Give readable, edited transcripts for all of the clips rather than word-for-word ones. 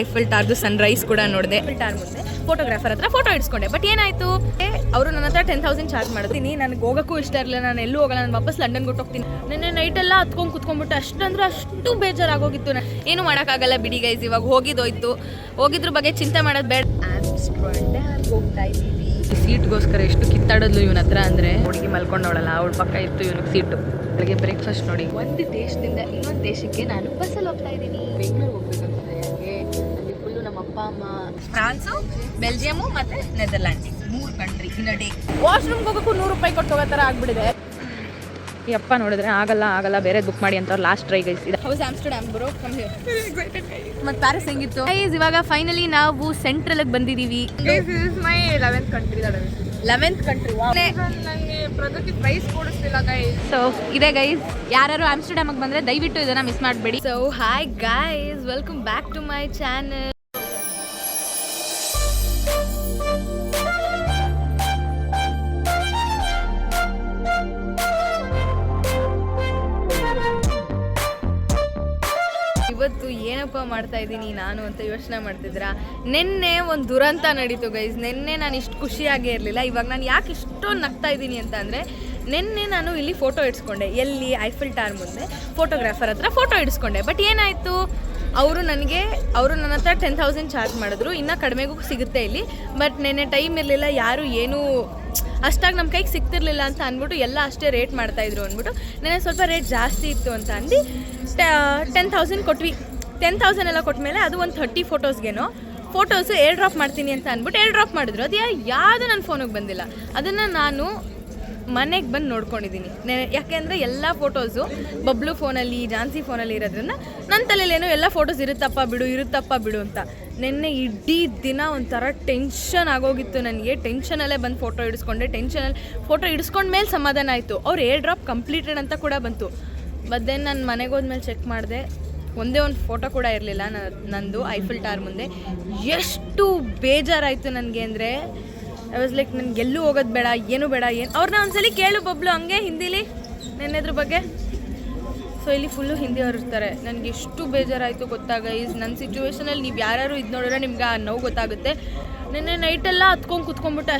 Eiffel ಟಾರ್ದು Sunrise ಕೂಡ ನೋಡಿದೆ. Eiffel ಟಾರ್ ಮುಂದೆ ಫೋಟೋಗ್ರಾಫರ್ ಹತ್ರ ಫೋಟೋ ಇಡ್ಸ್ಕೊಂಡೆ. ಬಟ್ ಏನಾಯ್ತು, ಅವರು ನನ್ನ ಹತ್ರ 10,000 ಚಾರ್ಜ್ ಮಾಡ್ತೀನಿ. ನನಗೆ ಹೋಗೋಕ್ಕೂ ಇಷ್ಟ ಇರಲಿಲ್ಲ, ನಾನು ಎಲ್ಲೂ ಹೋಗಲ್ಲ, ನಾನು ವಾಪಸ್ ಲಂಡನ್ಗೆ ಹೊಟ್ಟೋಗ್ತೀನಿ. ನಿನ್ನೆ ನೈಟೆಲ್ಲ ಹತ್ಕೊಂಡು ಕುತ್ಕೊಂಡ್ಬಿಟ್ಟು ಅಷ್ಟು ಬೇಜಾರಾಗೋಗಿತ್ತು. ಏನು ಮಾಡೋಕ್ಕಾಗಲ್ಲ ಬಿಡಿ ಗೈಸ್, ಇವಾಗ ಹೋಗಿದ್ರ ಬಗ್ಗೆ ಚಿಂತೆ ಮಾಡೋದು ಬೇಡ. ಹೋಗ್ತಾ ಇದ್ದೀವಿ. ಸೀಟ್ಗೋಸ್ಕರ ಎಷ್ಟು ಕಿತ್ತಾಡೋದು ಇವನ ಹತ್ರ ಅಂದರೆ, ಹುಡುಗಿ ಮಲ್ಕೊಂಡವಳಲ್ಲ ಅವಳ ಪಕ್ಕ ಇತ್ತು ಇವನಿಗೆ ಸೀಟು. ಬೆಳಗ್ಗೆ ಬ್ರೇಕ್ಫಾಸ್ಟ್ ನೋಡಿ. ಒಂದು ದೇಶದಿಂದ ಇನ್ನೊಂದು ದೇಶಕ್ಕೆ ನಾನು ಬಸ್ಸಲ್ಲಿ ಹೋಗ್ತಾ ಇದ್ದೀನಿ. ಬೆಂಗಳೂರು ಹೋಗ್ಬೇಕಂತ ಅಲ್ಲಿ ಫುಲ್ಲು ನಮ್ಮ ಅಪ್ಪ ಅಮ್ಮ. ಫ್ರಾನ್ಸು, ಬೆಲ್ಜಿಯಮು ಮತ್ತು Netherlands 3 country in a day. ವಾಶ್ರೂಮ್ಗೆ ಹೋಗೋಕ್ಕೂ 100 ರೂಪಾಯಿ ಕೊಟ್ಟು ಹೋಗೋ ಥರ ಆಗ್ಬಿಟ್ಟಿದೆ. ಈ ಅಪ್ಪ ನೋಡಿದ್ರೆ ಆಗಲ್ಲ ಬೇರೆ ಬುಕ್ ಮಾಡಿ ಅಂತ ಅವ್ರು ಲಾಸ್ಟ್ ಟ್ರೈ ಗೈಸ್. ಇದು house Amsterdam bro, come here. ಮತ್ತೆ ಪ್ಯಾರಿಸ್ ಹೆಂಗಿತ್ತು ಗೈಸ್? ಇವಾಗ ಫೈನಲಿ ನಾವು ಸೆಂಟ್ರಲ್ಗೆ ಬಂದಿದ್ದೀವಿ. This is my 11th country that I visited. 11th country. ನನಗೆ ಪ್ರಗತಿ ಪ್ರೈಸ್ ಕೊಡಿಸ್ತಿಲ್ಲ ಗೈಸ್. ಸೊ ಇದೆ ಗೈಸ್, ಯಾರು ಆಮ್ಸ್ಟರ್ಡ್ಯಾಮ್ಗೆ ಬಂದರೆ ದಯವಿಟ್ಟು ಇದನ್ನು ಮಿಸ್ ಮಾಡಬೇಡಿ. So hi guys, welcome back to my channel. ಇವತ್ತು ಏನಪ್ಪ ಮಾಡ್ತಾ ಇದ್ದೀನಿ ನಾನು ಅಂತ ಯೋಚನೆ ಮಾಡ್ತಿದ್ರಾ? ನಿನ್ನೆ ಒಂದು ದುರಂತ ನಡೀತು ಗೈಸ್. ನಿನ್ನೆ ನಾನು ಇಷ್ಟು ಖುಷಿಯಾಗೇ ಇರಲಿಲ್ಲ. ಇವಾಗ ನಾನು ಯಾಕೆ ಇಷ್ಟೊಂದು ನಗ್ತಾ ಇದ್ದೀನಿ ಅಂತ ಅಂದರೆ, ನಿನ್ನೆ ನಾನು ಇಲ್ಲಿ ಫೋಟೋ ಇಡ್ಸ್ಕೊಂಡೆ. ಎಲ್ಲಿ? ಐಫಿಲ್ ಟಾರ್ ಮುಂದೆ ಫೋಟೋಗ್ರಾಫರ್ ಹತ್ರ ಫೋಟೋ ಇಡ್ಸ್ಕೊಂಡೆ. ಬಟ್ ಏನಾಯಿತು, ಅವರು ನನ್ನ ಹತ್ರ 10,000 ಚಾರ್ಜ್ ಮಾಡಿದ್ರು. ಇನ್ನೂ ಕಡಿಮೆಗೂ ಸಿಗುತ್ತೆ ಇಲ್ಲಿ. ಬಟ್ ನೆನ್ನೆ ಟೈಮ್ ಇರಲಿಲ್ಲ, ಯಾರು ಏನೂ ಅಷ್ಟಾಗಿ ನಮ್ಮ ಕೈಗೆ ಸಿಗ್ತಿರ್ಲಿಲ್ಲ ಅಂತ ಅಂದ್ಬಿಟ್ಟು ಎಲ್ಲ ಅಷ್ಟೇ ರೇಟ್ ಮಾಡ್ತಾಯಿದ್ರು ಅಂದ್ಬಿಟ್ಟು ನೆನ್ನೆ ಸ್ವಲ್ಪ ರೇಟ್ ಜಾಸ್ತಿ ಇತ್ತು ಅಂತ ಅಂದು 10,000 ಕೊಟ್ವಿ. 10,000 ಎಲ್ಲ ಕೊಟ್ಮೇಲೆ ಅದು ಒಂದು 30 ಫೋಟೋಸು ಏರ್ ಡ್ರಾಪ್ ಮಾಡ್ತೀನಿ ಅಂತ ಅಂದ್ಬಿಟ್ಟು ಏರ್ ಡ್ರಾಪ್ ಮಾಡಿದ್ರು. ಅದು ಯಾವುದು ನನ್ನ ಫೋನಿಗೆ ಬಂದಿಲ್ಲ. ಅದನ್ನು ನಾನು ಮನೆಗೆ ಬಂದು ನೋಡ್ಕೊಂಡಿದ್ದೀನಿ. ಯಾಕೆಂದರೆ ಎಲ್ಲ ಫೋಟೋಸು ಬಬ್ಲು ಫೋನಲ್ಲಿ, ಜಾನ್ಸಿ ಫೋನಲ್ಲಿ ಇರೋದ್ರಿಂದ ನನ್ನ ತಲೆಯಲ್ಲೇನೋ ಎಲ್ಲ ಫೋಟೋಸ್ ಇರುತ್ತಪ್ಪ ಬಿಡು ಅಂತ. ನಿನ್ನೆ ಇಡೀ ದಿನ ಒಂಥರ ಟೆನ್ಷನ್ ಆಗೋಗಿತ್ತು ನನಗೆ. ಟೆನ್ಷನಲ್ಲೇ ಬಂದು ಫೋಟೋ ಇಡಿಸ್ಕೊಂಡೆ. ಟೆನ್ಷನಲ್ಲಿ ಫೋಟೋ ಇಡಿಸ್ಕೊಂಡ್ಮೇಲೆ ಸಮಾಧಾನ ಆಯಿತು. ಅವ್ರು ಏರ್ ಡ್ರಾಪ್ ಕಂಪ್ಲೀಟೆಡ್ ಅಂತ ಕೂಡ ಬಂತು. ಬಟ್ ದೆನ್ ನಾನು ಮನೆಗೆ ಹೋದ್ಮೇಲೆ ಚೆಕ್ ಮಾಡಿದೆ, ಒಂದೇ ಒಂದು ಫೋಟೋ ಕೂಡ ಇರಲಿಲ್ಲ ನಂದು ಐಫಿಲ್ ಟಾರ್ ಮುಂದೆ. ಎಷ್ಟು ಬೇಜಾರಾಯಿತು ನನಗೆ ಅಂದರೆ, ಐ ವಾಸ್ ಲೈಕ್ ನನಗೆ ಎಲ್ಲೂ ಹೋಗೋದು ಬೇಡ, ಏನು ಬೇಡ. ಅವ್ರನ್ನ ಒಂದ್ಸಲಿ ಕೇಳು ಬಬ್ಲು ಹಂಗೆ ಹಿಂದಿಲಿ ನೆನ್ನೆದ್ರ ಬಗ್ಗೆ. ಸೊ ಇಲ್ಲಿ ಫುಲ್ಲು ಹಿಂದಿ ಅವ್ರು ಇರ್ತಾರೆ. ನನಗೆ ಎಷ್ಟು ಬೇಜಾರಾಯಿತು ಗೊತ್ತಾಗ. ನನ್ನ ಸಿಚುವೇಷನಲ್ಲಿ ನೀವು ಯಾರು ಇದು ನೋಡಿದ್ರೆ ನಿಮ್ಗೆ ಆ ನೋವು ಗೊತ್ತಾಗುತ್ತೆ. ನಿನ್ನೆ ನೈಟೆಲ್ಲ ಹತ್ಕೊಂಡು ಕುತ್ಕೊಂಡ್ಬಿಟ್ಟು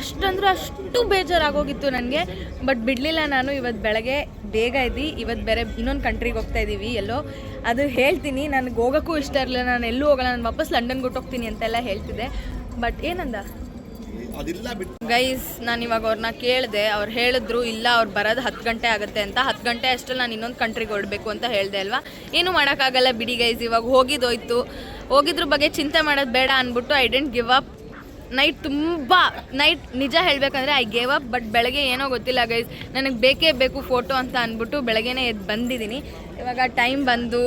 ಅಷ್ಟು ಬೇಜಾರಾಗೋಗಿತ್ತು ನನಗೆ. ಬಟ್ ಬಿಡಲಿಲ್ಲ ನಾನು. ಇವತ್ತು ಬೆಳಗ್ಗೆ ಬೇಗ ಇವತ್ತು ಬೇರೆ ಇನ್ನೊಂದು ಕಂಟ್ರಿಗೆ ಹೋಗ್ತಾ ಇದ್ದೀವಿ. ಎಲ್ಲೋ ಅದು ಹೇಳ್ತೀನಿ. ನನಗೆ ಹೋಗೋಕ್ಕೂ ಇಷ್ಟ ಇರಲಿಲ್ಲ, ನಾನು ಎಲ್ಲೂ ಹೋಗಲ್ಲ, ನಾನು ವಾಪಸ್ ಲಂಡನ್ಗೆ ಹೊಟ್ಟೋಗ್ತೀನಿ ಅಂತೆಲ್ಲ ಹೇಳ್ತಿದ್ದೆ. ಬಟ್ ಏನಂದ ಗೈಸ್, ನಾನು ಇವಾಗ ಅವ್ರನ್ನ ಕೇಳಿದೆ. ಅವ್ರು ಹೇಳಿದ್ರು ಇಲ್ಲ, ಅವ್ರು ಬರೋದು 10 ಗಂಟೆ ಆಗುತ್ತೆ ಅಂತ. 10 ಗಂಟೆ ಅಷ್ಟರಲ್ಲಿ ನಾನು ಇನ್ನೊಂದು ಕಂಟ್ರಿಗೆ ಹೊರಡಬೇಕು ಅಂತ ಹೇಳಿದೆ ಅಲ್ವಾ. ಏನು ಮಾಡೋಕ್ಕಾಗಲ್ಲ ಬಿಡಿ ಗೈಸ್, ಇವಾಗ ಹೋಗಿದ್ರ ಬಗ್ಗೆ ಚಿಂತೆ ಮಾಡೋದು ಬೇಡ ಅಂದ್ಬಿಟ್ಟು I dent give up. Night ನಿಜ ಹೇಳಬೇಕಂದ್ರೆ ಐ ಗೇವ್ ಅಪ್. ಬಟ್ ಬೆಳಗ್ಗೆ ಏನೋ ಗೊತ್ತಿಲ್ಲ ಗೈಸ್, ನನಗೆ ಬೇಕೇ ಬೇಕು ಫೋಟೋ ಅಂತ ಅಂದ್ಬಿಟ್ಟು ಬೆಳಗ್ಗೆನೇ ಎದ್ದು ಬಂದಿದ್ದೀನಿ. ಇವಾಗ ಟೈಮ್ ಬಂದು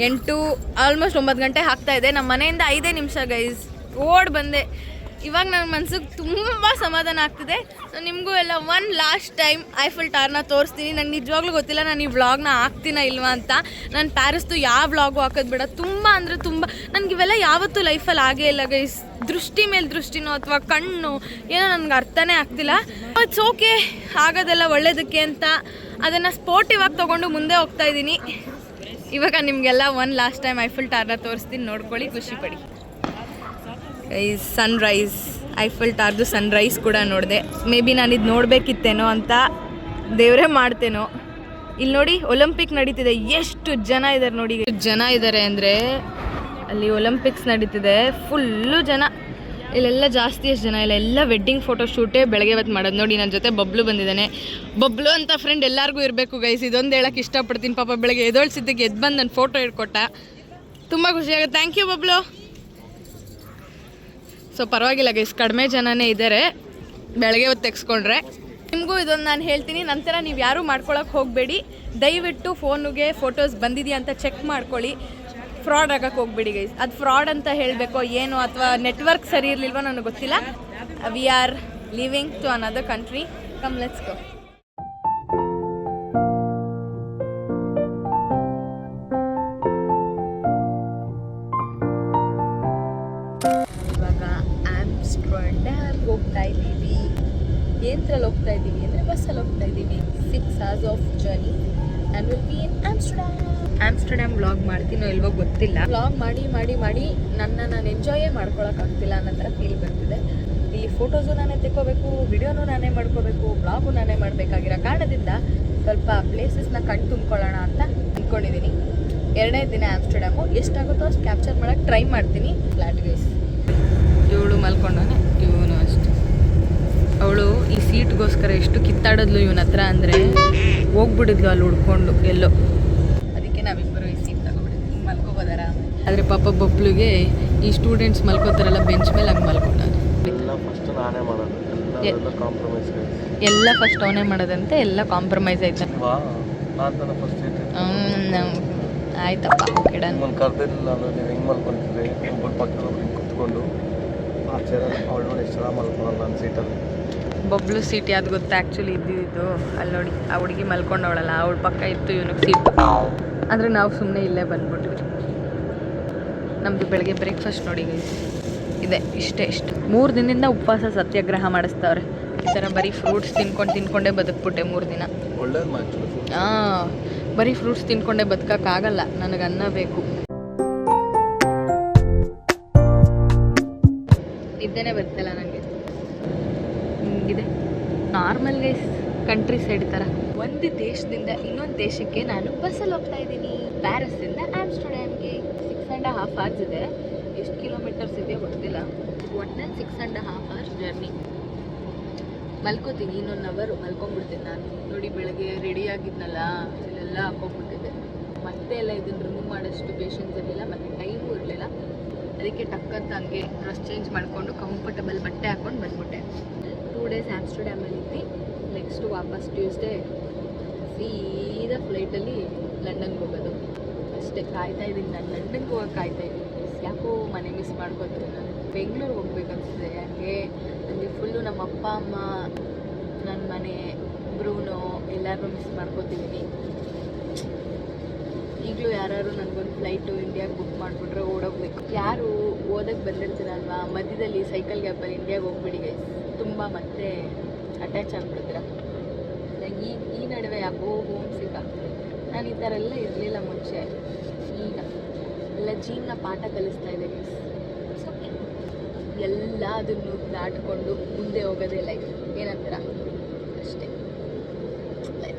8, ಆಲ್ಮೋಸ್ಟ್ 9 ಗಂಟೆ ಆಗ್ತಾ ಇದೆ. ನಮ್ಮ ಮನೆಯಿಂದ 5 ನಿಮಿಷ ಗೈಸ್. ಬಂದೆ. ಇವಾಗ ನನ್ನ ಮನ್ಸಿಗೆ ತುಂಬ ಸಮಾಧಾನ ಆಗ್ತಿದೆ. ಸೊ ನಿಮಗೂ ಎಲ್ಲ ಒನ್ ಲಾಸ್ಟ್ ಟೈಮ್ ಐಫಿಲ್ ಟಾರ್ನ ತೋರಿಸ್ತೀನಿ. ನಂಗೆ ನಿಜವಾಗ್ಲೂ ಗೊತ್ತಿಲ್ಲ ನಾನು ಈ ವ್ಲಾಗ್ನ ಹಾಕ್ತೀನ ಇಲ್ವಾ ಅಂತ. ನಾನು ಪ್ಯಾರಿಸ್ದು ಯಾವ ವ್ಲಾಗು ಹಾಕೋದು ಬೇಡ. ತುಂಬ ಅಂದರೆ ತುಂಬ ನನಗಿವೆಲ್ಲ ಯಾವತ್ತೂ ಲೈಫಲ್ಲಿ ಆಗೇ ಇಲ್ಲ ಗೈಸ್. ದೃಷ್ಟಿ ಮೇಲೆ ದೃಷ್ಟಿನೋ ಅಥವಾ ಕಣ್ಣು ಏನೋ ನನಗೆ ಅರ್ಥನೇ ಆಗ್ತಿಲ್ಲ. ಇಟ್ಸ್ ಓಕೆ, ಆಗೋದೆಲ್ಲ ಒಳ್ಳೇದಕ್ಕೆ ಅಂತ ಅದನ್ನು ಸ್ಪೋರ್ಟಿವ್ ಆಗಿ ತೊಗೊಂಡು ಮುಂದೆ ಹೋಗ್ತಾ ಇದ್ದೀನಿ. ಇವಾಗ ನಿಮಗೆಲ್ಲ ಒನ್ ಲಾಸ್ಟ್ ಟೈಮ್ ಐಫಿಲ್ ಟಾರ್ನ ತೋರಿಸ್ತೀನಿ, ನೋಡ್ಕೊಳ್ಳಿ, ಖುಷಿಪಡಿ. ಸನ್ರೈಸ್, ಐಫಿಲ್ ಟಾರ್ದು ಸನ್ರೈಸ್ ಕೂಡ ನೋಡಿದೆ. ಮೇ ಬಿ ನಾನು ಇದು ನೋಡಬೇಕಿತ್ತೇನೋ ಅಂತ ದೇವರೇ ಮಾಡ್ತೇನೋ. ಇಲ್ಲಿ ನೋಡಿ ಒಲಿಂಪಿಕ್ ನಡೀತಿದೆ, ಎಷ್ಟು ಜನ ಇದ್ದಾರೆ ನೋಡಿ. ಜನ ಇದ್ದಾರೆ ಅಂದರೆ ಅಲ್ಲಿ ಒಲಿಂಪಿಕ್ಸ್ ನಡೀತಿದೆ, ಫುಲ್ಲು ಜನ. ಇಲ್ಲೆಲ್ಲ ಜಾಸ್ತಿ ಎಷ್ಟು ಜನ ಇಲ್ಲ. ಎಲ್ಲ ವೆಡ್ಡಿಂಗ್ ಫೋಟೋ ಶೂಟೇ ಬೆಳಗ್ಗೆ ಇವತ್ತು ಮಾಡೋದು. ನೋಡಿ ನನ್ನ ಜೊತೆ ಬಬ್ಲು ಬಂದಿದ್ದಾನೆ. ಬಬ್ಲು ಅಂತ ಫ್ರೆಂಡ್ ಎಲ್ಲರಿಗೂ ಇರಬೇಕು ಗೈಸ್. ಇದೊಂದು ಹೇಳೋಕ್ಕೆ ಇಷ್ಟಪಡ್ತೀನಿ. ಪಾಪ ಬೆಳಗ್ಗೆ ಎದ್ದೊಳ್ಸಿದ್ದಕ್ಕೆ ಎದ್ದು ಬಂದು ನನ್ನ ಫೋಟೋ ಇಟ್ಕೊಟ್ಟ. ತುಂಬ ಖುಷಿಯಾಗುತ್ತೆ. Thank you Bablu. ಸೊ ಪರವಾಗಿಲ್ಲ ಗೈಸ್, ಕಡಿಮೆ ಜನನೇ ಇದ್ದಾರೆ ಬೆಳಗ್ಗೆ ಹೊತ್ತು ತೆಗೆಸ್ಕೊಂಡ್ರೆ. ನಿಮಗೂ ಇದೊಂದು ನಾನು ಹೇಳ್ತೀನಿ, ನಂತರ ನೀವು ಯಾರೂ ಮಾಡ್ಕೊಳಕ್ಕೆ ಹೋಗಬೇಡಿ. ದಯವಿಟ್ಟು ಫೋನಿಗೆ ಫೋಟೋಸ್ ಬಂದಿದೆಯಾ ಅಂತ ಚೆಕ್ ಮಾಡ್ಕೊಳ್ಳಿ. ಫ್ರಾಡ್ ಆಗಕ್ಕೆ ಹೋಗ್ಬೇಡಿ ಗೈಸ್. ಅದು ಫ್ರಾಡ್ ಅಂತ ಹೇಳಬೇಕೋ ಏನೋ, ಅಥವಾ ನೆಟ್ವರ್ಕ್ ಸರಿ ಇರಲಿಲ್ವೋ ನನಗೆ ಗೊತ್ತಿಲ್ಲ. We are living to another country. Come let's go. ಹೋಗ್ತಾ ಇದ್ದೀವಿ. ಏನರಲ್ಲಿ ಹೋಗ್ತಾ ಇದ್ದೀವಿ ಅಂದರೆ ಬಸ್ಸಲ್ಲಿ ಹೋಗ್ತಾ ಇದ್ದೀವಿ. 6 hours of journey. And will be in Amsterdam vlog ಮಾಡ್ತೀನೋ ಇಲ್ವೋ ಗೊತ್ತಿಲ್ಲ. ವ್ಲಾಗ್ ಮಾಡಿ ಮಾಡಿ ಮಾಡಿ ನಾನು ಎಂಜಾಯೇ ಮಾಡ್ಕೊಳಕ್ಕಾಗ್ತಿಲ್ಲ ಅನ್ನೋ ಥರ ಫೀಲ್ ಬರ್ತಿದೆ. ಇಲ್ಲಿ ಫೋಟೋಸು ನಾನೇ ತೆಕ್ಕೋಬೇಕು, ವಿಡಿಯೋನು ನಾನೇ ಮಾಡ್ಕೋಬೇಕು, ಬ್ಲಾಗು ನಾನೇ ಮಾಡಬೇಕಾಗಿರೋ ಕಾರಣದಿಂದ ಸ್ವಲ್ಪ ಪ್ಲೇಸಸ್ನ ಕಣ್ಣು ತುಂಬ್ಕೊಳ್ಳೋಣ ಅಂತ ಅಂದ್ಕೊಂಡಿದ್ದೀನಿ. 2ನೇ ದಿನ ಆಮ್ಸ್ಟರ್ಡ್ಯಾಮು, ಎಷ್ಟಾಗುತ್ತೋ ಅಷ್ಟು ಕ್ಯಾಪ್ಚರ್ ಮಾಡೋಕ್ಕೆ ಟ್ರೈ ಮಾಡ್ತೀನಿ. ಫ್ಲಾಟ್ ಗೈಸ್, ಇವಳು ಮಲ್ಕೊಂಡವನೆ, ಇವನು ಅಷ್ಟೆ. ಅವಳು ಈ ಸೀಟ್ಗೋಸ್ಕರ ಎಷ್ಟು ಕಿತ್ತಾಡಿದ್ಲು ಇವನ ಹತ್ರ ಅಂದರೆ ಹೋಗ್ಬಿಡಿದ್ಲು ಅಲ್ಲಿ ಹುಡ್ಕೊಂಡು ಎಲ್ಲೋ. ಅದಕ್ಕೆ ನಾವಿಬ್ಬರು ಈ ಸೀಟ್ ತಗೊಬಿಡಿದ್ವಿ, ಹಿಂಗೆ ಮಲ್ಕೋಬೋದಾರ. ಆದರೆ ಪಾಪ ಬಬ್ಲುಗೆ ಈ ಸ್ಟೂಡೆಂಟ್ಸ್ ಮಲ್ಕೋತಾರಲ್ಲ ಬೆಂಚ್ ಮೇಲೆ ಹಂಗೆ ಮಲ್ಕೊಂಡಾರೆ. ಎಲ್ಲ ಫಸ್ಟ್ ಅವನೇ ಮಾಡೋದಂತೆ, ಎಲ್ಲ ಕಾಂಪ್ರಮೈಸ್ ಆಯ್ತು. ಆಯ್ತಪ್ಪ, ಓಕೆ ಡನ್. ಬಬ್ಲು ಸೀಟ್ ಯಾವ್ದು ಗೊತ್ತಾ ಆ್ಯಕ್ಚುಲಿ ಇದ್ದಿದ್ದು ಅಲ್ಲಿ ನೋಡಿ, ಆ ಹುಡುಗಿ ಮಲ್ಕೊಂಡವಳಲ್ಲ ಅವಳ ಪಕ್ಕ ಇತ್ತು ಇವನಿಗೆ ಸೀಟ್. ಆದರೆ ನಾವು ಸುಮ್ಮನೆ ಇಲ್ಲೇ ಬಂದ್ಬಿಟ್ವಿ. ನಮ್ಮದು ಬೆಳಗ್ಗೆ ಬ್ರೇಕ್ಫಾಸ್ಟ್ ನೋಡಿ ಇದೆ, ಇಷ್ಟೇ 3 ದಿನದಿಂದ ಉಪವಾಸ ಸತ್ಯಾಗ್ರಹ ಮಾಡಿಸ್ತವ್ರೆ. ಈ ಥರ ಬರೀ ಫ್ರೂಟ್ಸ್ ತಿನ್ಕೊಂಡೇ ಬದುಕ್ಬಿಟ್ಟೆ 3 ದಿನ. ಬರೀ ಫ್ರೂಟ್ಸ್ ತಿನ್ಕೊಂಡೇ ಬದುಕೋಕ್ಕಾಗಲ್ಲ, ನನಗೆ ಅನ್ನ ಬೇಕು. ನಿದ್ದೆನೇ ಬರ್ತಿಲ್ಲ ನನಗೆ. ಇದೆ ನಾರ್ಮಲ್ ಗೈಸ್, ಕಂಟ್ರಿ ಸೈಡ್ ಥರ. ಒಂದು ದೇಶದಿಂದ ಇನ್ನೊಂದು ದೇಶಕ್ಕೆ ನಾನು ಬಸ್ಸಲ್ಲಿ ಹೋಗ್ತಾ ಇದ್ದೀನಿ. ಪ್ಯಾರಿಸ್ಸಿಂದ ಆಮ್ಸ್ಟರ್ಡ್ಯಾಮ್ಗೆ 6.5 hours ಇದೆ. ಎಷ್ಟು ಕಿಲೋಮೀಟರ್ಸ್ ಇದೆ ಗೊತ್ತಿಲ್ಲ, ಒಟ್ಟಿನಲ್ಲಿ 6.5 hours ಜರ್ನಿ. ಮಲ್ಕೋತೀನಿ, ಇನ್ನೊಂದು ಅವರು ಮಲ್ಕೊಂಡ್ಬಿಡ್ತೀನಿ ನಾನು. ನೋಡಿ ಬೆಳಗ್ಗೆ ರೆಡಿ ಆಗಿದ್ನಲ್ಲ, ಇಲ್ಲೆಲ್ಲ ಹಾಕೊಂಡ್ಬಿಟ್ಟಿದ್ದೆ. ಮತ್ತೆ ಎಲ್ಲ ಇದನ್ನು ರಿಮೂವ್ ಮಾಡೋಷ್ಟು ಪೇಷನ್ಸ್ ಇರಲಿಲ್ಲ, ಮತ್ತು ಟೈಮು ಇರಲಿಲ್ಲ. ಅದಕ್ಕೆ ಟಕ್ಕಂತ ಹಂಗೆ ಡ್ರೆಸ್ ಚೇಂಜ್ ಮಾಡಿಕೊಂಡು ಕಂಫರ್ಟಬಲ್ ಬಟ್ಟೆ ಹಾಕ್ಕೊಂಡು ಬಂದ್ಬಿಟ್ಟೆ. 2 days ಆಮ್ಸ್ಟರ್ಡ್ಯಾಮಲ್ಲಿ ಇದ್ದು ನೆಕ್ಸ್ಟು ವಾಪಸ್ ಟ್ಯೂಸ್ಡೇ ಸೀದಾ ಫ್ಲೈಟಲ್ಲಿ ಲಂಡನ್ಗೆ ಹೋಗೋದು ಅಷ್ಟೇ. ಕಾಯ್ತಾ ಇದ್ದೀನಿ ನಾನು, ಲಂಡನ್ಗೆ ಹೋಗೋಕೆ ಕಾಯ್ತಾ ಇದ್ದೀನಿ. ಯಾಕೋ ಮನೆ ಮಿಸ್ ಮಾಡ್ಕೋತೀನಿ ನಾನು. ಬೆಂಗಳೂರಿಗೆ ಹೋಗ್ಬೇಕನ್ಸಿದೆ. ಯಾಕೆ ನನಗೆ ಫುಲ್ಲು ನಮ್ಮ ಅಪ್ಪ ಅಮ್ಮ, ನನ್ನ ಮನೆ, ಬ್ರೂನೋ ಎಲ್ಲರೂ ಮಿಸ್ ಮಾಡ್ಕೋತಿದ್ದೀನಿ. ಈಗಲೂ ಯಾರು ನನಗೊಂದು ಫ್ಲೈಟು ಇಂಡಿಯಾಗೆ ಬುಕ್ ಮಾಡಿಬಿಟ್ರೆ ಓಡೋಗ್ಬೇಕು. ಯಾರು ಓದಕ್ಕೆ ಬಂದಿರ್ತೀರಲ್ವಾ, ಮಧ್ಯದಲ್ಲಿ ಸೈಕಲ್ ಗ್ಯಾಪಲ್ಲಿ ಇಂಡಿಯಾಗೆ ಹೋಗ್ಬಿಡಿ ಗೈಸ್, ತುಂಬ ಮತ್ತೆ ಅಟ್ಯಾಚ್ ಆಗಿಬಿಡ್ತೀರ. ಈ ನಡುವೆ ಯಾಕೋ ಹೋಮ್ ಸಿಕ್ ಆಗ್ತದೆ. ನಾನು ಈ ಥರ ಎಲ್ಲ ಇರಲಿಲ್ಲ ಮುಂಚೆ, ಈಗ ಎಲ್ಲ ಜೀವನ ಪಾಠ ಕಲಿಸ್ತಾ ಇದೆ ಗೈಸ್. ಎಲ್ಲ ಅದನ್ನು ದಾಟ್ಕೊಂಡು ಮುಂದೆ ಹೋಗೋದೇ ಲೈಫ್, ಏನಂತೀರ ಅಷ್ಟೇ.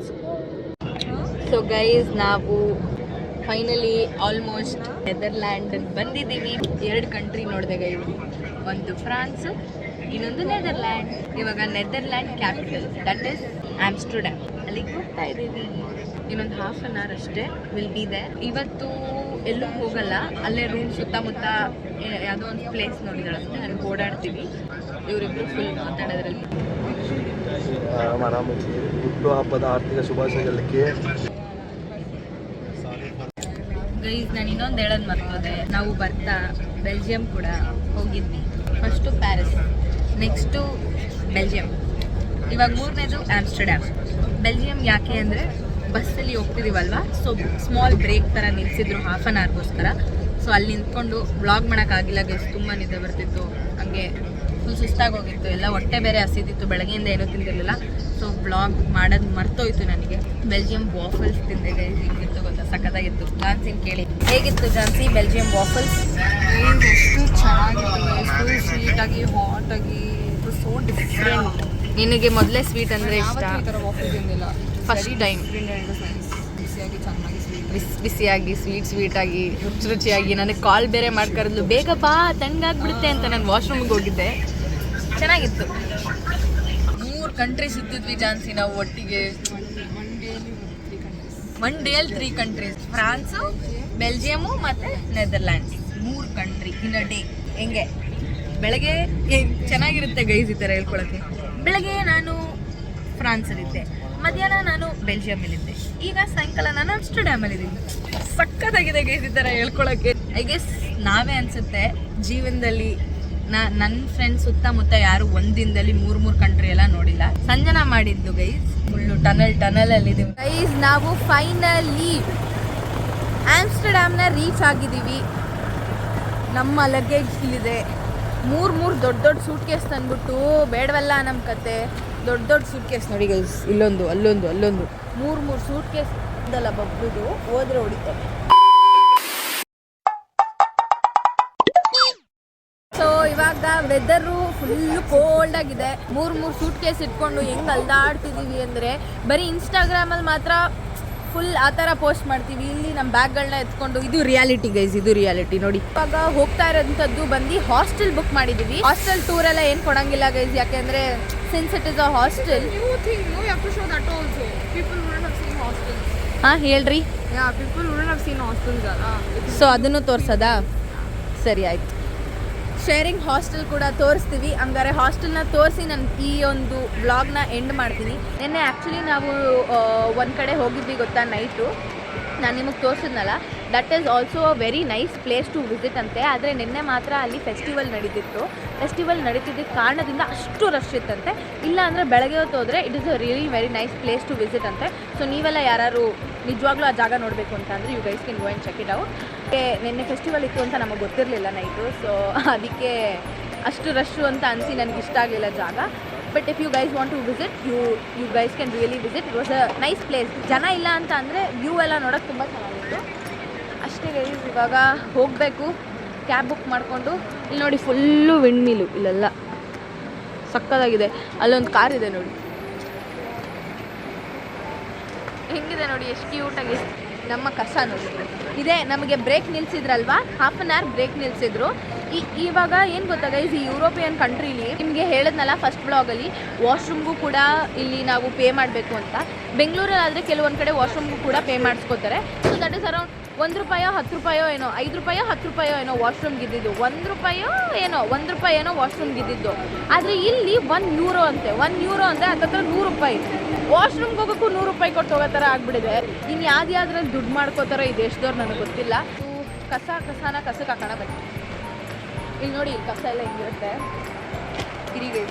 ಸೊ ಗೈಸ್, ನಾವು ಫೈನಲಿ ಆಲ್ಮೋಸ್ಟ್ ನೆದರ್ಲ್ಯಾಂಡಲ್ಲಿ ಬಂದಿದ್ದೀವಿ. 2 ಕಂಟ್ರಿ ನೋಡಿದೆ ಗೈಸ್, ಒಂದು ಫ್ರಾನ್ಸು, ಇನ್ನೊಂದು ನೆದರ್ಲ್ಯಾಂಡ್. ಇವಾಗ Netherland capital that is Amsterdam, ಅಲ್ಲಿಗೆ ಹೋಗ್ತಾ ಇದ್ದೀವಿ. ಇನ್ನೊಂದು 1/2 hour ಅಷ್ಟೇ, ವಿಲ್ ಬಿ ದೇರ್. ಇವತ್ತು ಎಲ್ಲೂ ಹೋಗಲ್ಲ, ಅಲ್ಲೇ ರೂಮ್ ಸುತ್ತಮುತ್ತ ಯಾವುದೋ ಒಂದು ಪ್ಲೇಸ್ ನೋಡಿದಾಳಷ್ಟೇ, ಅಲ್ಲಿ ಓಡಾಡ್ತೀವಿ. ಇವರಿಬ್ಬರು ಫುಲ್ ಮಾತಾಡೋದ್ರಲ್ಲಿ. ಹುಟ್ಟು ಹಬ್ಬದ ಆರ್ಥಿಕ ಶುಭಾಶಯಗಳಿಗೆ ಗೈಸ್, ನಾನು ಇನ್ನೊಂದು ಹೇಳೋದು ಮರ್ತೋದೆ. ನಾವು ಬರ್ತಾ ಬೆಲ್ಜಿಯಂ ಕೂಡ ಹೋಗಿದ್ವಿ. ಫಸ್ಟು ಪ್ಯಾರಿಸ್, ನೆಕ್ಸ್ಟು ಬೆಲ್ಜಿಯಂ, ಇವಾಗ 3ನೇದು ಆಮ್ಸ್ಟರ್ಡ್ಯಾಮ್. ಬೆಲ್ಜಿಯಂ ಯಾಕೆ ಅಂದರೆ ಬಸ್ಸಲ್ಲಿ ಹೋಗ್ತಿದ್ದೀವಲ್ವ, ಸೊ ಸ್ಮಾಲ್ ಬ್ರೇಕ್ ಥರ ನಿಲ್ಲಿಸಿದ್ರು 1/2 hourಗೋಸ್ಕರ. ಸೊ ಅಲ್ಲಿ ನಿಂತ್ಕೊಂಡು ವ್ಲಾಗ್ ಮಾಡೋಕ್ಕಾಗಿಲ್ಲ ಗೈಸ್, ತುಂಬ ನಿದ್ದೆ ಬರ್ತಿತ್ತು. ಹಂಗೆ ಫುಲ್ ಸುಸ್ತಾಗೋಗಿತ್ತು, ಎಲ್ಲ ಹೊಟ್ಟೆ ಬೇರೆ ಹಸಿದಿತ್ತು, ಬೆಳಗ್ಗೆಯಿಂದ ಏನೂ ತಿಂದಿರಲಿಲ್ಲ. ಸೊ ವ್ಲಾಗ್ ಮಾಡೋದು ಮರ್ತೋಯ್ತು ನನಗೆ. ಬೆಲ್ಜಿಯಂ ವಾಫಲ್ಸ್ ತಿಂದೆ ಗೈಸ್, ಹಿಂಗಿತ್ತು ಗೊತ್ತಾ, ಸಖತ್ತಾಗಿತ್ತು. ಜಾನ್ಸಿನ ಕೇಳಿ ಹೇಗಿತ್ತು ಜಾನ್ಸಿ ಬೆಲ್ಜಿಯಂ ವಾಫಲ್ಸ್? ಎಷ್ಟು ಚೆನ್ನಾಗಿತ್ತು, ಎಷ್ಟು ಸ್ವೀಟಾಗಿ ಹಾಟಾಗಿ, ಸೋ ಡಿಫ್ರೆಂಟ್. ನಿನಗೆ ಮೊದಲೇ ಸ್ವೀಟ್ ಅಂದರೆ ಇಷ್ಟ? ಫಸ್ಟ್ ಟೈಮ್ ಬಿಸಿಯಾಗಿ ಚೆನ್ನಾಗಿ ಬಿಸಿಯಾಗಿ ಸ್ವೀಟಾಗಿ ರುಚಿಯಾಗಿ. ನನಗೆ ಕಾಲ್ ಬೇರೆ ಮಾಡ್ಕರಿದ್ಲು, ಬೇಗ ಬಾ ತಣ್ಣಗಾಗ್ಬಿಡುತ್ತೆ ಅಂತ. ನಾನು ವಾಶ್ರೂಮ್ಗೆ ಹೋಗಿದ್ದೆ, ಚೆನ್ನಾಗಿತ್ತು. 3 ಕಂಟ್ರೀಸ್ ಇದ್ದಿದ್ವಿ ಜಾನ್ಸಿ ನಾವು ಒಟ್ಟಿಗೆ. One daily 3 countries, prawns, Belgium ಮತ್ತು Netherlands. 3 country in a day. ಹೆಂಗೆ ಬೆಳಗ್ಗೆ ಚೆನ್ನಾಗಿರುತ್ತೆ ಗೈಸ್ ಈ ಥರ ಹೇಳ್ಕೊಳಕ್ಕೆ. ಬೆಳಗ್ಗೆ ನಾನು ಫ್ರಾನ್ಸಲ್ಲಿದ್ದೆ, ಮಧ್ಯಾಹ್ನ ನಾನು ಬೆಲ್ಜಿಯಮಲ್ಲಿದ್ದೆ, ಈಗ ಸಾಯಂಕಾಲ ನಾನು ಆಮ್ಸ್ಟರ್ಡ್ಯಾಮಲ್ಲಿದ್ದೀನಿ. ಸಕ್ಕತ್ತಾಗಿದೆ ಗೈಸ್ ಈ ಥರ ಹೇಳ್ಕೊಳಕ್ಕೆ. ಐ ಗೆಸ್ ನಾವೇ ಅನಿಸುತ್ತೆ ಜೀವನದಲ್ಲಿ ನನ್ನ ಫ್ರೆಂಡ್ಸ್ ಸುತ್ತಮುತ್ತ ಯಾರು ಒಂದಿನದಲ್ಲಿ 3 ಕಂಟ್ರಿ ಎಲ್ಲ ನೋಡಿಲ್ಲ. ಸಂಜನಾ ಮಾಡಿದ್ದು ಗೈಸ್, ಫುಲ್ಲು ಟನಲಲ್ಲಿದ್ದೀವಿ ಗೈಸ್. ನಾವು ಫೈನಲಿ ಆಮ್ಸ್ಟರ್ಡ್ಯಾಮ್ನ ರೀಚ್ ಆಗಿದ್ದೀವಿ. ನಮ್ಮ ಲಗೇಜ್ ಇಲ್ಲಿದೆ. 3 ದೊಡ್ಡ ಸೂಟ್ ಕೇಸ್ ತಂದ್ಬಿಟ್ಟು ಬೇಡವಲ್ಲ ನಮ್ಮ ಕತೆ. ದೊಡ್ಡ ಸೂಟ್ ಕೇಸ್ ನೋಡಿ ಗೈಸ್, ಇಲ್ಲೊಂದು ಅಲ್ಲೊಂದು 3 ಸೂಟ್ ಕೇಸ್ ಹೊಡೆಯೋದಲ್ಲ ಬಬ್ಲುದು, ಹೋದ್ರೆ ಹೊಡಿತಾರೆ. ಸೊ ಇವಾಗ ವೆದರು ಫುಲ್ಲು ಕೋಲ್ಡ್ ಆಗಿದೆ. ಮೂರು ಸೂಟ್ ಕೇಸ್ ಇಟ್ಕೊಂಡು ಹೆಂಗೆ ಅಲ್ದಾಡ್ತಿದ್ದೀವಿ ಅಂದರೆ ಬರೀ ಇನ್ಸ್ಟಾಗ್ರಾಮಲ್ಲಿ ಮಾತ್ರ ಫುಲ್ ಆ ಥರ ಪೋಸ್ಟ್ ಮಾಡ್ತೀವಿ. ಇಲ್ಲಿ ನಮ್ಮ ಬ್ಯಾಗ್ಗಳನ್ನ ಎತ್ಕೊಂಡು, ಇದು ರಿಯಾಲಿಟಿ ಗೈಸ್, ಇದು ರಿಯಾಲಿಟಿ ನೋಡಿ. ಇವಾಗ ಹೋಗ್ತಾ ಇರೋಂಥದ್ದು ಬಂದು ಹಾಸ್ಟೆಲ್ ಬುಕ್ ಮಾಡಿದ್ದೀವಿ. ಹಾಸ್ಟೆಲ್ ಟೂರ್ ಎಲ್ಲ ಏನು ಕೊಡಂಗಿಲ್ಲ ಗೈಸ್, ಯಾಕೆಂದರೆ since it is a hostel. ಹಾಂ ಹೇಳ್ರಿ. ಸೊ ಅದನ್ನು ತೋರ್ಸೋದಾ? ಸರಿ ಆಯಿತು. ಶೇರಿಂಗ್ ಹಾಸ್ಟೆಲ್ ಕೂಡ ತೋರಿಸ್ತೀವಿ. ಹಂಗಾರೆ ಹಾಸ್ಟೆಲ್ನ ತೋರಿಸಿ ನಾನು ಈ ಒಂದು ವ್ಲಾಗ್ನ ಎಂಡ್ ಮಾಡ್ತೀನಿ. ನಿನ್ನೆ ಆ್ಯಕ್ಚುಲಿ ನಾವು ಒಂದು ಕಡೆ ಹೋಗಿದ್ವಿ ಗೊತ್ತಾ, ನೈಟು ನಾನು ನಿಮಗೆ ತೋರಿಸಿದ್ನಲ್ಲ. That is also a very nice place to visit ಅಂತೆ. ಆದರೆ ನಿನ್ನೆ ಮಾತ್ರ ಅಲ್ಲಿ ಫೆಸ್ಟಿವಲ್ ನಡೀತಿತ್ತು. ಫೆಸ್ಟಿವಲ್ ನಡೀತಿದ್ದ ಕಾರಣದಿಂದ ಅಷ್ಟು ರಶ್ ಇತ್ತಂತೆ. ಇಲ್ಲ ಅಂದರೆ ಬೆಳಗ್ಗೆ ಹೊತ್ತು ಹೋದರೆ it is a really very nice place to visit ಅಂತೆ. ಸೊ ನೀವೆಲ್ಲ ಯಾರು ನಿಜವಾಗ್ಲೂ ಆ ಜಾಗ ನೋಡಬೇಕು ಅಂತ ಅಂದರೆ you guys can go and check it out. ನಿನ್ನೆ ಫೆಸ್ಟಿವಲ್ ಇತ್ತು ಅಂತ ನಮಗೆ ಗೊತ್ತಿರಲಿಲ್ಲ ನೈಟು. ಸೊ ಅದಕ್ಕೆ ಅಷ್ಟು ರಶ್ಶು ಅಂತ ಅನಿಸಿ ನನಗೆ ಇಷ್ಟ ಆಗಲಿಲ್ಲ ಜಾಗ. But if you guys want to visit, you guys can really visit. It was a nice place. ಜನ ಇಲ್ಲ ಅಂತ ಅಂದರೆ ವ್ಯೂ ಎಲ್ಲ ನೋಡೋಕ್ಕೆ ತುಂಬ ಚೆನ್ನಾಗಿತ್ತು ಅಷ್ಟೇ ಗೈಸ್. ಇವಾಗ ಹೋಗಬೇಕು ಕ್ಯಾಬ್ ಬುಕ್ ಮಾಡಿಕೊಂಡು. ಇಲ್ಲಿ ನೋಡಿ ಫುಲ್ಲು ವಿಂಡ್ ಮಿಲ್ಲು, ಇಲ್ಲೆಲ್ಲ ಸಕ್ಕತ್ತಾಗಿದೆ. ಅಲ್ಲೊಂದು ಕಾರ್ ಇದೆ ನೋಡಿ, ಹೆಂಗಿದೆ ನೋಡಿ, ಎಷ್ಟು ಕ್ಯೂಟಾಗಿ. ನಮ್ಮ ಕಸ ನೋಡಿ ಇದೆ. ನಮಗೆ ಬ್ರೇಕ್ ನಿಲ್ಸಿದ್ರಲ್ವಾ, ಹಾಫ್ ಆನ್ ಅವರ್ ಬ್ರೇಕ್ ನಿಲ್ಸಿದ್ರು. ಇವಾಗ ಏನು ಗೊತ್ತಾ ಗೈಸ್, ಈ ಯುರೋಪಿಯನ್ ಕಂಟ್ರೀಲಿ ನಿಮಗೆ ಹೇಳಿದ್ನಲ್ಲ ಫಸ್ಟ್ ಬ್ಲಾಗಲ್ಲಿ, ವಾಶ್ರೂಮ್ಗೂ ಕೂಡ ಇಲ್ಲಿ ನಾವು ಪೇ ಮಾಡಬೇಕು ಅಂತ. ಬೆಂಗಳೂರಲ್ಲಿ ಆದರೆ ಕೆಲವೊಂದು ಕಡೆ ವಾಶ್ರೂಮ್ಗೂ ಕೂಡ ಪೇ ಮಾಡಿಸ್ಕೋತಾರೆ. ಸೊ ದಟ್ ಇಸ್ ಅರೌಂಡ್ ₹1 ₹10 ಏನೋ, ₹5 ₹10 ಏನೋ ವಾಶ್ರೂಮ್ಗೆ ಇದ್ದಿದ್ದು. ₹1 ಏನೋ ವಾಶ್ರೂಮ್ಗೆ ಇದ್ದಿದ್ದು. ಆದರೆ ಇಲ್ಲಿ €1 ಅಂತೆ. €1 ಅಂದರೆ ಹತ್ತತ್ರ ₹100. ವಾಶ್ರೂಮ್ಗೆ ಹೋಗೋಕ್ಕೂ ₹100 ಕೊಟ್ಟು ಹೋಗೋ ಥರ ಆಗಿಬಿಟ್ಟಿದೆ. ಇನ್ನು ಯಾವ್ದ್ರಲ್ಲಿ ದುಡ್ಡು ಮಾಡ್ಕೋತಾರೋ ಈ ದೇಶದವ್ರು ನನಗೆ ಗೊತ್ತಿಲ್ಲ. ಕಸನ ಕಸಕ್ಕೆ ಹಾಕೋಣ ಬನ್ನಿ. ಇಲ್ಲಿ ನೋಡಿ, ಕಸ ಎಲ್ಲ ಹೆಂಗಿರುತ್ತೆ ಇರಿಗೆ.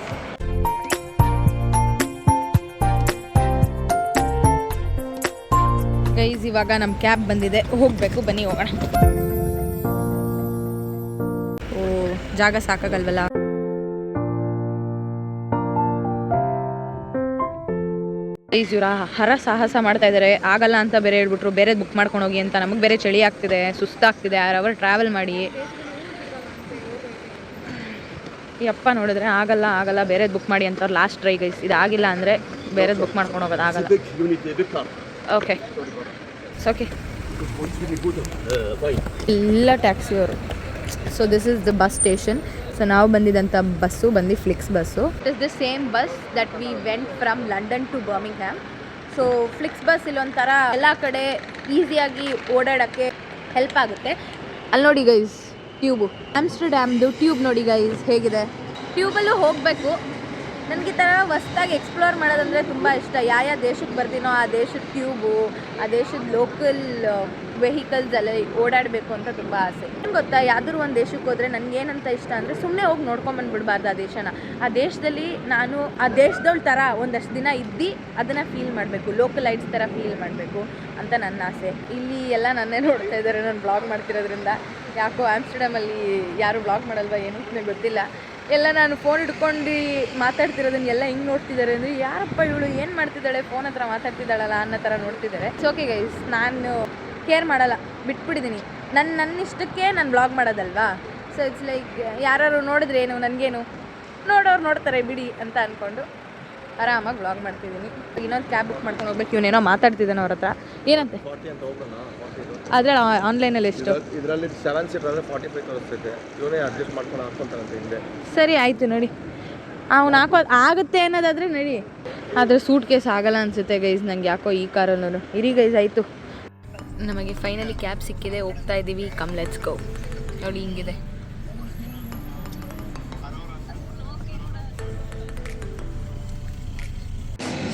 ಗೈಸ್ ಇವಾಗ ನಮ್ಮ ಕ್ಯಾಬ್ ಬಂದಿದೆ, ಹೋಗಬೇಕು, ಬನ್ನಿ ಹೋಗೋಣ. ಓ ಜಾಗ ಸಾಕಾಗಲ್ವಲ್ಲ. ಗೈಸ್ ಇವರ ಸಾಹಸ ಮಾಡ್ತಾ ಇದ್ದಾರೆ. ಆಗಲ್ಲ ಅಂತ ಬೇರೆ ಹೇಳ್ಬಿಟ್ರು, ಬೇರೆ ಬುಕ್ ಮಾಡ್ಕೊಂಡು ಹೋಗಿ ಅಂತ. ನಮಗೆ ಬೇರೆ ಚಳಿ ಆಗ್ತಿದೆ, ಸುಸ್ತಾಗ್ತಿದೆ, 6 ಅವರ್ ಟ್ರಾವೆಲ್ ಮಾಡಿ. ಈ ಅಪ್ಪ ನೋಡಿದ್ರೆ ಆಗಲ್ಲ ಬೇರೆದು ಬುಕ್ ಮಾಡಿ ಅಂತ. ಲಾಸ್ಟ್ ಟ್ರೈ ಗೈಸ್, ಇದಾಗಿಲ್ಲ ಅಂದರೆ ಬೇರೆದು ಬುಕ್ ಮಾಡ್ಕೊಂಡು ಹೋಗೋದು ಆಗಲ್ಲ. ಓಕೆ ಓಕೆ, ಎಲ್ಲ ಟ್ಯಾಕ್ಸಿಯವರು. So this is the bus station. So ನಾವು ಬಂದಿದ್ದಂಥ ಬಸ್ಸು ಬಂದು Flix bus. It is the same bus that we went from London to Birmingham. So Flix bus ಇಲ್ಲೊಂಥರ ಎಲ್ಲ ಕಡೆ ಈಸಿಯಾಗಿ ಓಡಾಡೋಕ್ಕೆ ಹೆಲ್ಪ್ ಆಗುತ್ತೆ. ಅಲ್ಲಿ ನೋಡಿ ಗೈಸ್ ಟ್ಯೂಬು, ಆಮ್ಸ್ಟರ್ಡ್ಯಾಮ್ದು ಟ್ಯೂಬ್ ನೋಡಿ ಗೈಸ್ ಹೇಗಿದೆ. ಟ್ಯೂಬಲ್ಲೂ ಹೋಗಬೇಕು. ನನಗೆ ಈ ಥರ ಹೊಸ್ದಾಗಿ ಎಕ್ಸ್ಪ್ಲೋರ್ ಮಾಡೋದಂದರೆ ತುಂಬ ಇಷ್ಟ. ಯಾವ ದೇಶಕ್ಕೆ ಬರ್ತೀನೋ ಆ ದೇಶದ ಟ್ಯೂಬು, ಆ ದೇಶದ ಲೋಕಲ್ ವೆಹಿಕಲ್ಸ್ ಎಲ್ಲ ಓಡಾಡಬೇಕು ಅಂತ ತುಂಬ ಆಸೆ. ಏನು ಗೊತ್ತಾ, ಯಾವ್ದಾದ್ರು ಒಂದು ದೇಶಕ್ಕೆ ಹೋದರೆ ನನಗೇನಂತ ಇಷ್ಟ ಅಂದರೆ ಸುಮ್ಮನೆ ಹೋಗಿ ನೋಡ್ಕೊಂಬಂದ್ಬಿಡ್ಬಾರ್ದು ಆ ದೇಶನ. ಆ ದೇಶದಲ್ಲಿ ನಾನು ಆ ದೇಶದವ್ಳ ಥರ ಒಂದಷ್ಟು ದಿನ ಇದ್ದು ಅದನ್ನು ಫೀಲ್ ಮಾಡಬೇಕು, ಲೋಕಲ್ ಲೈಟ್ಸ್ ಥರ ಫೀಲ್ ಮಾಡಬೇಕು ಅಂತ ನನ್ನ ಆಸೆ. ಇಲ್ಲಿ ಎಲ್ಲ ನನ್ನೇ ನೋಡ್ತಾ ಇದ್ದಾರೆ ನಾನು ಬ್ಲಾಗ್ ಮಾಡ್ತಿರೋದ್ರಿಂದ. ಯಾಕೋ ಆಮ್ಸ್ಟರ್ಡ್ಯಾಮಲ್ಲಿ ಯಾರು ಬ್ಲಾಗ್ ಮಾಡಲ್ವಾ ಏನೂ ನನಗೆ ಗೊತ್ತಿಲ್ಲ. ಎಲ್ಲ ನಾನು ಫೋನ್ ಹಿಡ್ಕೊಂಡು ಮಾತಾಡ್ತಿರೋದನ್ನ ಎಲ್ಲ ಹಿಂಗೆ ನೋಡ್ತಿದ್ದಾರೆ ಅಂದರೆ ಯಾರಪ್ಪ ಇವಳು ಏನು ಮಾಡ್ತಿದ್ದಾಳೆ, ಫೋನ್ ಹತ್ರ ಮಾತಾಡ್ತಿದ್ದಾಳಲ್ಲ ಅನ್ನೋ ಥರ ನೋಡ್ತಿದ್ದಾರೆ. ಇಟ್ಸ್ ಓಕೆ ಗೈಸ್, ನಾನು ಕೇರ್ ಮಾಡಲ್ಲ, ಬಿಟ್ಬಿಟ್ಟಿದ್ದೀನಿ. ನನ್ನ ಇಷ್ಟಕ್ಕೆ ನಾನು ಬ್ಲಾಗ್ ಮಾಡೋದಲ್ವಾ. ಸೊ ಇಟ್ಸ್ ಲೈಕ್ ಯಾರು ನೋಡಿದ್ರೆ ಏನು, ನನಗೇನು, ನೋಡೋರು ನೋಡ್ತಾರೆ ಬಿಡಿ ಅಂತ ಅಂದ್ಕೊಂಡು ಆರಾಮಾಗಿ ಬ್ಲಾಗ್ ಮಾಡ್ತಿದ್ದೀನಿ. ಇನ್ನೊಂದು ಕ್ಯಾಬ್ ಬುಕ್ ಮಾಡ್ಕೊಂಡು ಹೋಗ್ಬೇಕು. ಇವನೇನೋ ಮಾತಾಡ್ತಿದ್ದಾನೆ ಅವ್ರ ಹತ್ರ, ಏನಂತೆ ಆದರೆ ಆನ್ಲೈನಲ್ಲಿ ಎಷ್ಟು ಇದರಲ್ಲಿ 7 ಸೀಟರ್ ಅಂದರೆ 45 ತೋರಿಸ್ತೈತೆ. ಇವನೇ ಅಡ್ಜಸ್ಟ್ ಮಾಡ್ಕೊಂಡು ಹಾಕ್ಕೊಂತಾನಂತೆ ಹಿಂದೆ. ಸರಿ ಆಯಿತು ನೋಡಿ, ಅವ್ನು ಆಗುತ್ತೆ ಅನ್ನೋದಾದರೆ ನಡಿ. ಆದರೆ ಸೂಟ್ ಕೇಸ್ ಆಗಲ್ಲ ಅನಿಸುತ್ತೆ ಗೈಸ್ ನಂಗೆ ಯಾಕೋ ಈ ಕಾರಲ್ಲೂ. ಇರಿ ಗೈಸ್ ಆಯಿತು, ನಮಗೆ ಫೈನಲಿ ಕ್ಯಾಬ್ ಸಿಕ್ಕಿದೆ, ಹೋಗ್ತಾ ಇದ್ದೀವಿ. ಕಮ್ ಲೆಟ್ಸ್ ಗೋ. ನೋಡಿ ಹಿಂಗಿದೆ.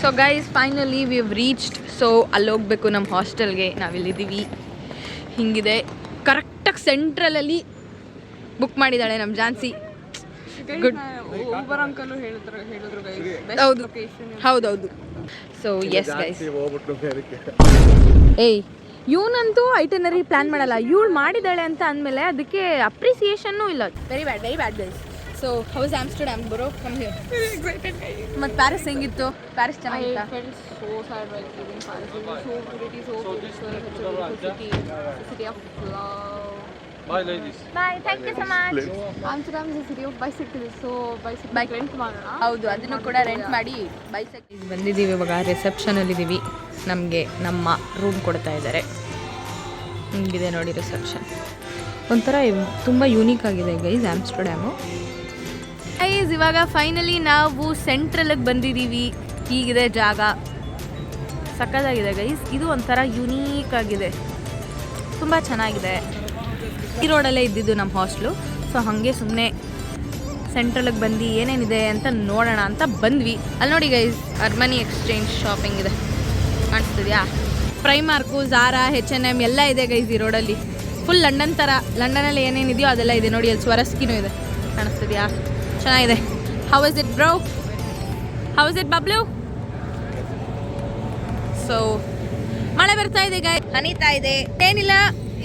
So guys finally we have reached. So ಅಲ್ಲಿ ಹೋಗ್ಬೇಕು ನಮ್ಮ ಹಾಸ್ಟೆಲ್ಗೆ. ನಾವಿಲ್ಲಿದ್ದೀವಿ, ಹಿಂಗಿದೆ. ಕರೆಕ್ಟಾಗಿ ಸೆಂಟ್ರಲಲ್ಲಿ ಬುಕ್ ಮಾಡಿದ್ದಾಳೆ ನಮ್ಮ ಜಾನ್ಸಿ. ಗುಡ್. ಹೌದೌದು. ಸೊ ಎಸ್ ಗೈಸ್, ಏಯ್ ಇವನಂತೂ ಐಟನರಿ ಪ್ಲ್ಯಾನ್ ಮಾಡಲ್ಲ. ಇವಳು ಮಾಡಿದ್ದಾಳೆ ಅಂತ ಅಂದಮೇಲೆ ಅದಕ್ಕೆ ಅಪ್ರಿಸಿಯೇಷನ್ನೂ ಇಲ್ಲ. Very bad guys. So how's Amsterdam ಬರೋ come here. Very excited, guys. ಮತ್ತು ಪ್ಯಾರಿಸ್ ಹೆಂಗಿತ್ತು? ಪ್ಯಾರಿಸ್ I ಚೆನ್ನಾಗಿತ್ತಾ? felt so sad while leaving Paris. It was so pretty, so beautiful. Such a beautiful city. The city of love. Bye ಲೈದಿಸ್. Bye, thank you so much. Amsterdam is a city of bicycles. So bicycle Bike. rent ಮಾಡೋಣ. ಹೌದು, ಅದನ್ನು ಕೂಡ rent ಮಾಡಿ bicycle ಬಂದಿದ್ದೀವಿ. ಇವಾಗ ರಿಸೆಪ್ಷನಲ್ಲಿದ್ದೀವಿ. ನಮಗೆ ನಮ್ಮ ರೂಮ್ ಕೊಡ್ತಾ ಇದ್ದಾರೆ. ಹಿಂಗಿದೆ ನೋಡಿ ರಿಸೆಪ್ಷನ್. ಒಂಥರ ತುಂಬ ಯೂನಿಕ್ ಆಗಿದೆ ಗೈಸ್ ಆಮ್ಸ್ಟರ್ಡ್ಯಾಮು. ಗೈಸ್ ಇವಾಗ ಫೈನಲಿ ನಾವು ಸೆಂಟ್ರಲ್ಗೆ ಬಂದಿದ್ದೀವಿ. ಹೀಗಿದೆ ಜಾಗ, ಸಕ್ಕತ್ತಾಗಿದೆ ಗೈಸ್. ಇದು ಒಂಥರ ಯುನೀಕ್ ಆಗಿದೆ, ತುಂಬ ಚೆನ್ನಾಗಿದೆ. ಈ ರೋಡಲ್ಲೇ ಇದ್ದಿದ್ದು ನಮ್ಮ ಹಾಸ್ಟ್ಲು. ಸೊ ಹಾಗೆ ಸುಮ್ಮನೆ ಸೆಂಟ್ರಲ್ಗೆ ಬಂದು ಏನೇನಿದೆ ಅಂತ ನೋಡೋಣ ಅಂತ ಬಂದ್ವಿ. ಅಲ್ಲಿ ನೋಡಿ ಗೈಸ್, ಅರ್ಮನಿ ಎಕ್ಸ್ಚೇಂಜ್ ಶಾಪಿಂಗ್ ಇದೆ, ಕಾಣಿಸ್ತಿದ್ಯಾ? ಪ್ರೈಮಾರ್ಕು, ಝಾರಾ, H&M ಎಲ್ಲ ಇದೆ ಗೈಸ್ ಈ ರೋಡಲ್ಲಿ. ಫುಲ್ ಲಂಡನ್ ಥರ, ಲಂಡನಲ್ಲಿ ಏನೇನಿದೆಯೋ ಅದೆಲ್ಲ ಇದೆ ನೋಡಿ. ಅಲ್ಲಿ ಸ್ವರಸ್ಕಿನೂ ಇದೆ, ಕಾಣಿಸ್ತಿದ್ಯಾ? ಚೆನ್ನಾಗಿದೆ. How is it bro? How is it Bablu? So ಮಳೆ ಬರ್ತಾ ಇದೆ ಗೈಸ್, ಹನಿತಾ ಇದೆ. ಏನಿಲ್ಲ,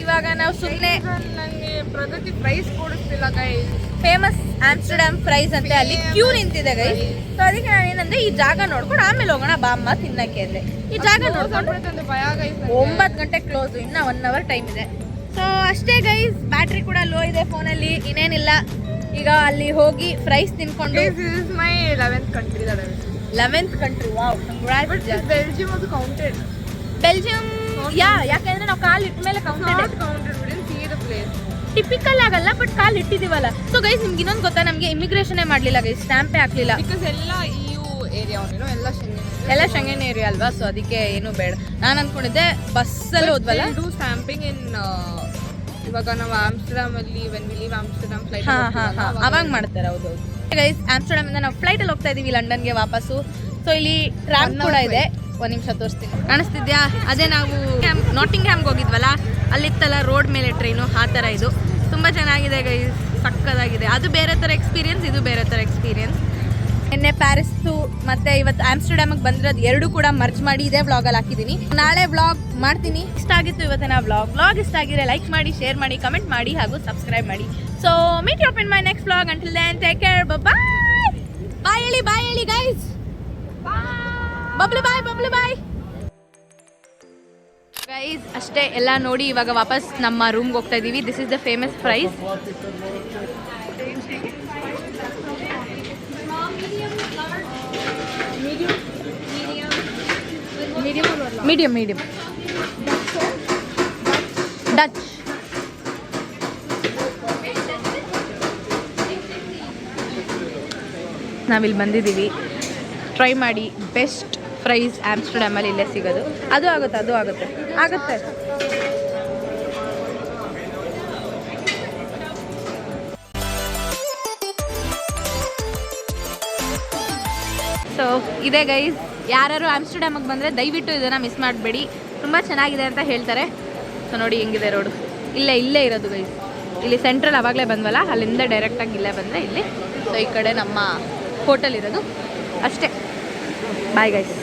ಇವಾಗ ನಾವು ಸುಮ್ಮನೆ ನನಗೆ ಪ್ರಗತಿ ಪ್ರೈಸ್ ಕೊಡಿಸ್ತಿಲ್ಲ ಗೈಸ್. ಫೇಮಸ್ ಆಮ್ಸ್ಟರ್ಡ್ಯಾಮ್ ಫ್ರೈಸ್ ಅಂತ ಅಲ್ಲಿ ಕ್ಯೂ ನಿಂತಿದೆ ಗೈಸ್. ಸೊ ಅದಕ್ಕೆ ನಾನು ಏನಂದ್ರೆ ಈ ಜಾಗ ನೋಡ್ಕೊಂಡು ಆಮೇಲೆ ಹೋಗೋಣ ಬಾ ಅಮ್ಮ ತಿನ್ನಕ್ಕೆ ಅಂದ್ರೆ. ಈ ಜಾಗ ನೋಡ್ಕೊಂಡು ಒಂದು ಭಯ ಗೈಸ್. 9 ಗಂಟೆ ಕ್ಲೋಸ್, ಇನ್ನ 1 hour ಟೈಮ್ ಇದೆ. ಸೊ ಅಷ್ಟೇ ಗೈಸ್, ಬ್ಯಾಟ್ರಿ ಕೂಡ ಲೋ ಇದೆ ಫೋನಲ್ಲಿ, ಇನ್ನೇನಿಲ್ಲ. ಈಗ ಅಲ್ಲಿ ಹೋಗಿ ಫ್ರೈಸ್ ತಿನ್ಕೊಂಡು. This is my 11th country that I visited. 11th country, wow, But congrats. Belgium was counted. Belgium, ಯಾಕೆಂದ್ರೆ ನಾವು ಕಾಲು ಇಟ್ಟ ಮೇಲೆ counted. Not counted. We didn't see the place. Typical ಆಗಲ್ಲ, ಬಟ್ ಕಾಲು ಇಟ್ಟಿದ್ದೀವಲ್ಲ. ಸೊ ಗೈಸ್ ನಿಮ್ಗೆ ಇನ್ನೊಂದು ಗೊತ್ತಾ, ನಮಗೆ ಇಮಿಗ್ರೇಷನೇ ಮಾಡಲಿಲ್ಲ ಗೈಸ್, ಸ್ಟ್ಯಾಂಪೇ ಹಾಕ್ಲಿಲ್ಲ. Because ಎಲ್ಲ EU area only, ಎಲ್ಲ Schengen. ಎಲ್ಲ ಶಂಗನ್ ಏರಿಯಾ ಅಲ್ವಾ, ಸೊ ಅದಕ್ಕೆ ಏನು ಬೇಡ. ನಾನು ಅನ್ಕೊಂಡಿದ್ದೆ ಬಸ್ಸಲ್ಲಿ ಹೋದ್ವಲ್ಲ. They do stamping in ಇವಾಗ ನಾವು ಆಮ್ಸ್ಟರ್ಡ್ಯಾಮ್ ಅಲ್ಲಿ when we leave Amsterdam flight ಅವಾಗ ಮಾಡ್ತಾರೆ. ಹೌದು ಗೈಸ್, ಆಮ್ಸ್ಟರ್ಡ್ಯಾಮ್ ಇಂದ ನಾವು ಫ್ಲೈಟಲ್ಲಿ ಹೋಗ್ತಾ ಇದೀವಿ ಲಂಡನ್ಗೆ ವಾಪಸ್ಸು. ಸೊ ಇಲ್ಲಿ ಟ್ರಾಮ್ ಕೂಡ ಇದೆ, 1 ನಿಮಿಷ ತೋರಿಸ್ತೀನಿ. ಕಾಣಿಸ್ತಿದ್ಯಾ? ಅದೇ ನಾವು ನಾಟಿಂಗ್ಹ್ಯಾಮ್ಗೆ ಹೋಗಿದ್ವಲ್ಲ, ಅಲ್ಲಿತ್ತಲ್ಲ ರೋಡ್ ಮೇಲೆ ಟ್ರೈನು, ಆ ಥರ ಇದು. ತುಂಬ ಚೆನ್ನಾಗಿದೆ ಗೈಸ್, ಸಕ್ಕದಾಗಿದೆ. ಅದು ಬೇರೆ ಥರ ಎಕ್ಸ್ಪೀರಿಯನ್ಸ್, ಇದು ಬೇರೆ ಥರ ಎಕ್ಸ್ಪೀರಿಯನ್ಸ್. ನಿನ್ನೆ ಪ್ಯಾರಿಸ್ದು ಮತ್ತೆ ಇವತ್ತು ಆಮ್ಸ್ಟರ್ಡ್ಯಾಮಿಗೆ ಬಂದಿರೋದು ಎರಡು ಕೂಡ ಮರ್ಜ್ ಮಾಡಿ ಇದೇ ವ್ಲಾಗಲ್ಲಿ ಹಾಕಿದ್ದೀನಿ. ನಾಳೆ ವ್ಲಾಗ್ ಮಾಡ್ತೀನಿ. ಇಷ್ಟ ಆಗಿತ್ತು ಇವತ್ತಿನ ವ್ಲಾಗ್ ಇಷ್ಟ ಆಗಿದ್ರೆ ಲೈಕ್ ಮಾಡಿ, ಶೇರ್ ಮಾಡಿ, ಕಮೆಂಟ್ ಮಾಡಿ ಹಾಗೂ ಸಬ್ಸ್ಕ್ರೈಬ್ ಮಾಡಿ. So meet you up in my next vlog. Until then take care, bye. Bye ಹೇಳಿ ಗೈಸ್. Bablu bye guys. ಅಷ್ಟೇ, ಎಲ್ಲ ನೋಡಿ ಇವಾಗ ವಾಪಸ್ ನಮ್ಮ ರೂಮ್ಗೆ ಹೋಗ್ತಾ ಇದೀವಿ. This is the famous fries. Medium Dutch. ನಾವಿಲ್ಲಿ ಬಂದಿದ್ದೀವಿ. ಟ್ರೈ ಮಾಡಿ, ಬೆಸ್ಟ್ ಫ್ರೈಸ್ ಆಮ್ಸ್ಟರ್ಡ್ಯಾಮಲ್ಲಿ ಇಲ್ಲೇ ಸಿಗೋದು. ಅದು ಆಗುತ್ತೆ. ಸೊ ಇದೇ ಗೈಸ್, ಯಾರು ಆಮ್ಸ್ಟರ್ಡ್ಯಾಮಿಗೆ ಬಂದರೆ ದಯವಿಟ್ಟು ಇದನ್ನು ಮಿಸ್ ಮಾಡಬೇಡಿ, ತುಂಬ ಚೆನ್ನಾಗಿದೆ ಅಂತ ಹೇಳ್ತಾರೆ. ಸೊ ನೋಡಿ ಹೆಂಗಿದೆ ರೋಡು, ಇಲ್ಲೇ ಇರೋದು ಗೈಸ್. ಇಲ್ಲಿ ಸೆಂಟ್ರಲ್ ಆವಾಗಲೇ ಬಂದ್ವಲ್ಲ, ಅಲ್ಲಿಂದ ಡೈರೆಕ್ಟಾಗಿ ಇಲ್ಲೇ ಬಂದರೆ ಇಲ್ಲಿ. ಸೊ ಈ ಕಡೆ ನಮ್ಮ ಹೋಟೆಲ್ ಇರೋದು ಅಷ್ಟೇ. Bye guys.